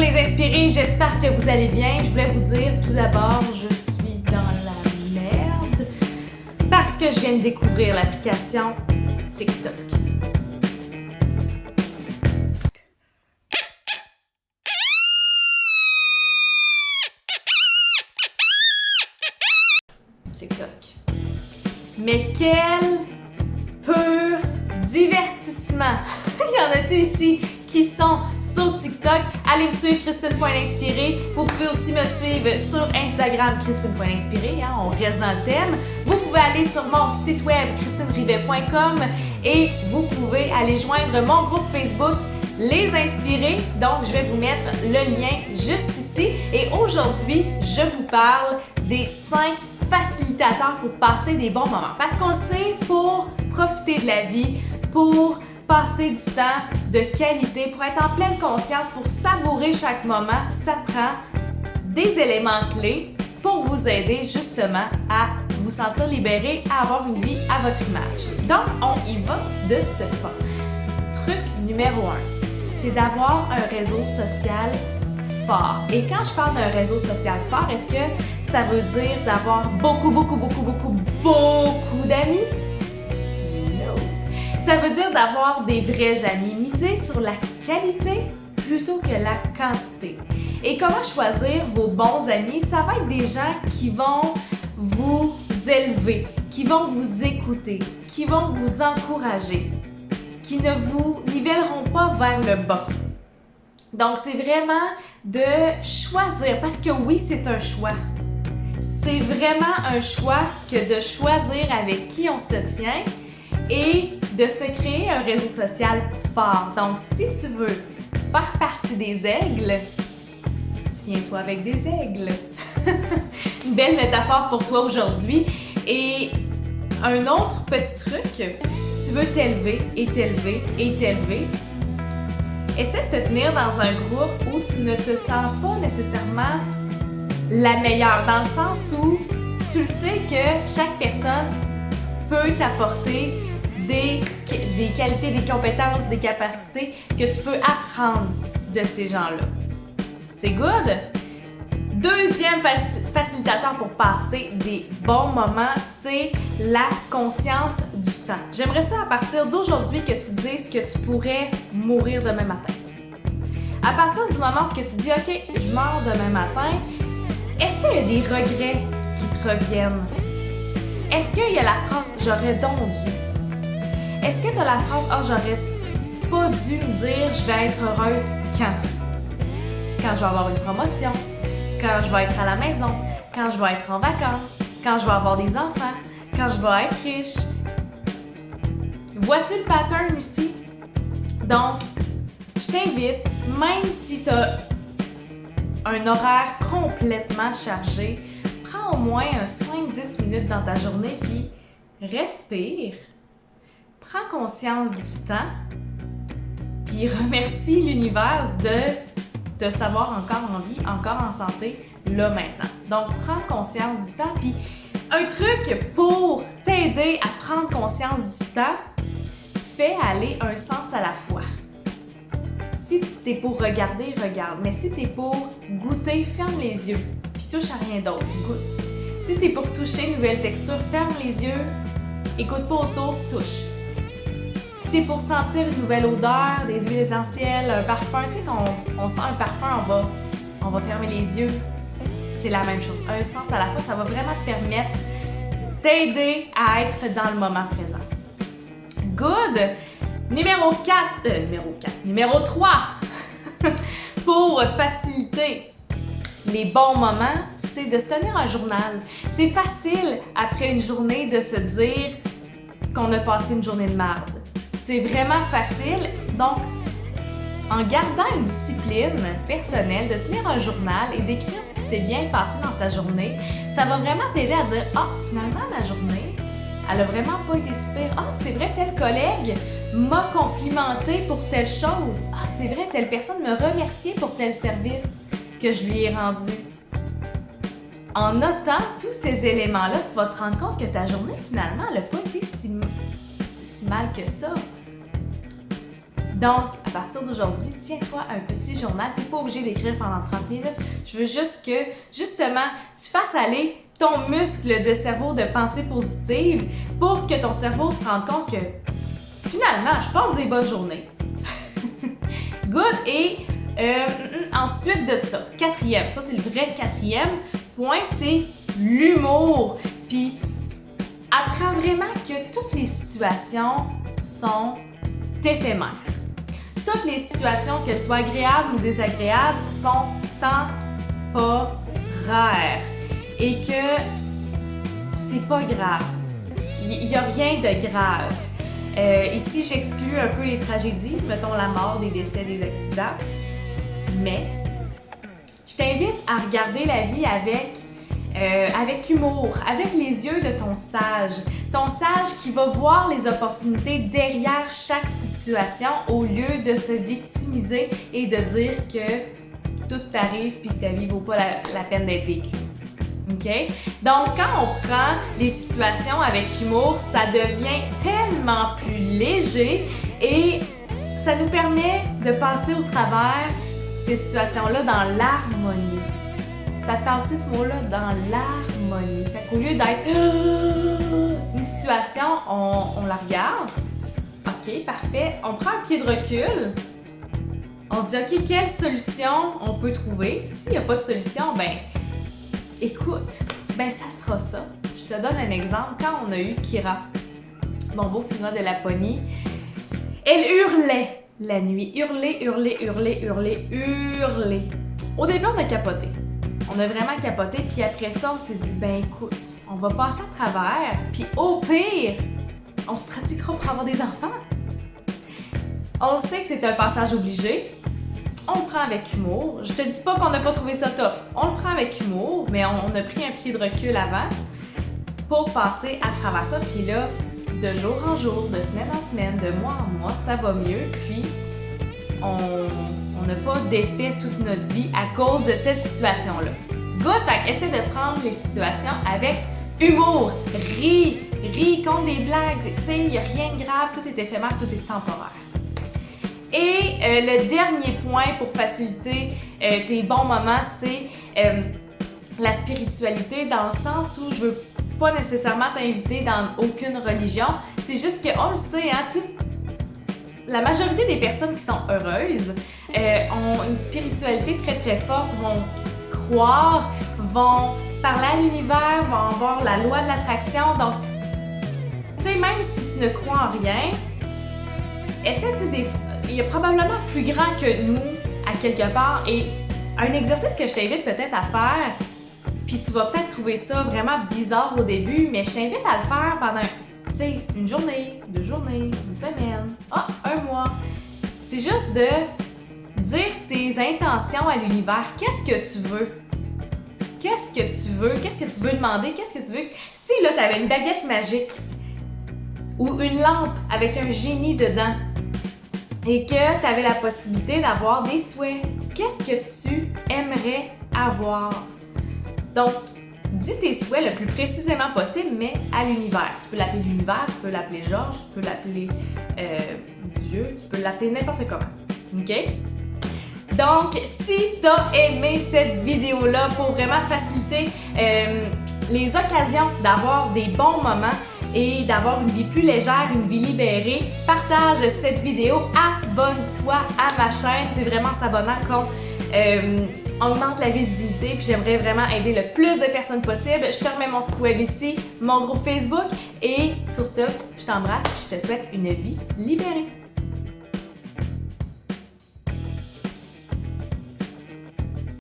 les inspirés, j'espère que vous allez bien. Je voulais vous dire tout d'abord, je suis dans la merde parce que je viens de découvrir l'application TikTok. TikTok. Mais quel pur divertissement! Il y en a-tu ici qui sont sur TikTok? Allez me suivre Christine.inspirée. Vous pouvez aussi me suivre sur Instagram Christine.inspirée, hein, on reste dans le thème. Vous pouvez aller sur mon site web christinerivet.com et vous pouvez aller joindre mon groupe Facebook Les Inspirés. Donc je vais vous mettre le lien juste ici. Et aujourd'hui, je vous parle des 5 facilitateurs pour passer des bons moments. Parce qu'on le sait, pour profiter de la vie, pour passer du temps de qualité, pour être en pleine conscience, pour savourer chaque moment, ça prend des éléments clés pour vous aider justement à vous sentir libéré, à avoir une vie à votre image. Donc, on y va de ce pas. Truc numéro 1, c'est d'avoir un réseau social fort. Et quand je parle d'un réseau social fort, est-ce que ça veut dire d'avoir beaucoup d'amis? Ça veut dire d'avoir des vrais amis, miser sur la qualité plutôt que la quantité. Et comment choisir vos bons amis? Ça va être des gens qui vont vous élever, qui vont vous écouter, qui vont vous encourager, qui ne vous nivelleront pas vers le bas. Donc, c'est vraiment de choisir, parce que oui, c'est un choix. C'est vraiment un choix que de choisir avec qui on se tient et de se créer un réseau social fort. Donc, si tu veux faire partie des aigles, tiens-toi avec des aigles. Une belle métaphore pour toi aujourd'hui. Et un autre petit truc, si tu veux t'élever, essaie de te tenir dans un groupe où tu ne te sens pas nécessairement la meilleure, dans le sens où tu le sais que chaque personne peut t'apporter des qualités, des compétences, des capacités que tu peux apprendre de ces gens-là. C'est good? Deuxième facilitateur pour passer des bons moments, c'est la conscience du temps. J'aimerais ça à partir d'aujourd'hui que tu dises que tu pourrais mourir demain matin. À partir du moment où tu dis « Ok, je meurs demain matin », est-ce qu'il y a des regrets qui te reviennent? Est-ce qu'il y a la phrase « j'aurais donc dû ». Est-ce que tu as la phrase « ah, j'aurais pas dû me dire je vais être heureuse quand? Quand je vais avoir une promotion, quand je vais être à la maison, quand je vais être en vacances, quand je vais avoir des enfants, quand je vais être riche. » Vois-tu le pattern ici? Donc, je t'invite, même si tu as un horaire complètement chargé, prends au moins un 5-10 minutes dans ta journée puis respire. Prends conscience du temps, puis remercie l'univers de te savoir encore en vie, encore en santé, là maintenant. Donc, prends conscience du temps, puis un truc pour t'aider à prendre conscience du temps, fais aller un sens à la fois. Si tu es pour regarder, regarde, mais si tu es pour goûter, ferme les yeux, puis touche à rien d'autre, goûte. Si tu es pour toucher une nouvelle texture, ferme les yeux, écoute pas autour, touche. Si t'es pour sentir une nouvelle odeur, des huiles essentielles, un parfum, tu sais quand on sent un parfum, on va fermer les yeux. C'est la même chose. Un sens à la fois, ça va vraiment te permettre d'aider à être dans le moment présent. Good! Numéro 3, pour faciliter les bons moments, c'est de se tenir un journal. C'est facile, après une journée, de se dire qu'on a passé une journée de merde. C'est vraiment facile. Donc, en gardant une discipline personnelle, de tenir un journal et d'écrire ce qui s'est bien passé dans sa journée, ça va vraiment t'aider à dire « Ah, finalement, la journée, elle a vraiment pas été si pire. Ah, c'est vrai, tel collègue m'a complimenté pour telle chose. Ah, c'est vrai, telle personne me remerciait pour tel service que je lui ai rendu. » En notant tous ces éléments-là, tu vas te rendre compte que ta journée, finalement, elle n'a pas été si mal que ça. Donc, à partir d'aujourd'hui, tiens-toi un petit journal. Tu n'es pas obligé d'écrire pendant 30 minutes. Je veux juste que, justement, tu fasses aller ton muscle de cerveau de pensée positive pour que ton cerveau se rende compte que, finalement, je passe des bonnes journées. Good! Et ensuite de ça, quatrième, ça c'est le vrai quatrième point, c'est l'humour. Puis, apprends vraiment que toutes les situations sont éphémères. Toutes les situations, qu'elles soient agréables ou désagréables, sont temporaires. Et que c'est pas grave. Il n'y a rien de grave. Ici, j'exclus un peu les tragédies, mettons la mort, des décès, des accidents. Mais je t'invite à regarder la vie avec humour, avec les yeux de ton sage. Ton sage qui va voir les opportunités derrière chaque situation au lieu de se victimiser et de dire que tout t'arrive puis que ta vie vaut pas la peine d'être vécue. OK? Donc, quand on prend les situations avec humour, ça devient tellement plus léger et ça nous permet de passer au travers ces situations-là dans l'harmonie. Ça te parle-tu ce mot-là? Dans l'harmonie. Fait qu'au lieu d'être une situation, on la regarde. OK, parfait. On prend un pied de recul. On dit, OK, quelle solution on peut trouver? S'il n'y a pas de solution, ben écoute, ben ça sera ça. Je te donne un exemple. Quand on a eu Kira, mon beau finnois de Laponie, elle hurlait la nuit. Hurlait. Au début, on a capoté. On a vraiment capoté, puis après ça, on s'est dit, ben écoute, on va passer à travers, puis au pire, on se pratiquera pour avoir des enfants. On sait que c'est un passage obligé. On le prend avec humour. Je te dis pas qu'on n'a pas trouvé ça tough. On le prend avec humour, mais on a pris un pied de recul avant pour passer à travers ça. Puis là, de jour en jour, de semaine en semaine, de mois en mois, ça va mieux. Puis on n'a pas défait toute notre vie à cause de cette situation-là. Good! Fait essaie de prendre les situations avec humour. Ris, compte des blagues. Tu sais, il n'y a rien de grave, tout est éphémère, tout est temporaire. Et le dernier point pour faciliter tes bons moments, c'est la spiritualité, dans le sens où je veux pas nécessairement t'inviter dans aucune religion. C'est juste qu'on le sait, hein, la majorité des personnes qui sont heureuses ont une spiritualité très très forte, vont croire, vont parler à l'univers, vont avoir la loi de l'attraction. Donc, tu sais, même si tu ne crois en rien, essaie il y a probablement plus grand que nous, à quelque part, et un exercice que je t'invite peut-être à faire, puis tu vas peut-être trouver ça vraiment bizarre au début, mais je t'invite à le faire pendant, tu sais, une journée, 2 journées, une semaine, un mois. C'est juste de dire tes intentions à l'univers. Qu'est-ce que tu veux? Qu'est-ce que tu veux? Qu'est-ce que tu veux demander? Qu'est-ce que tu veux? Si là, tu avais une baguette magique ou une lampe avec un génie dedans, et que tu avais la possibilité d'avoir des souhaits, qu'est-ce que tu aimerais avoir? Donc, dis tes souhaits le plus précisément possible, mais à l'univers. Tu peux l'appeler l'univers, tu peux l'appeler Georges, tu peux l'appeler Dieu, tu peux l'appeler n'importe comment. OK? Donc, si tu as aimé cette vidéo-là pour vraiment faciliter les occasions d'avoir des bons moments, et d'avoir une vie plus légère, une vie libérée, partage cette vidéo, abonne-toi à ma chaîne. C'est vraiment en s'abonnant qu'on augmente la visibilité, puis j'aimerais vraiment aider le plus de personnes possible. Je te remets mon site web ici, mon groupe Facebook, et sur ce, je t'embrasse et je te souhaite une vie libérée.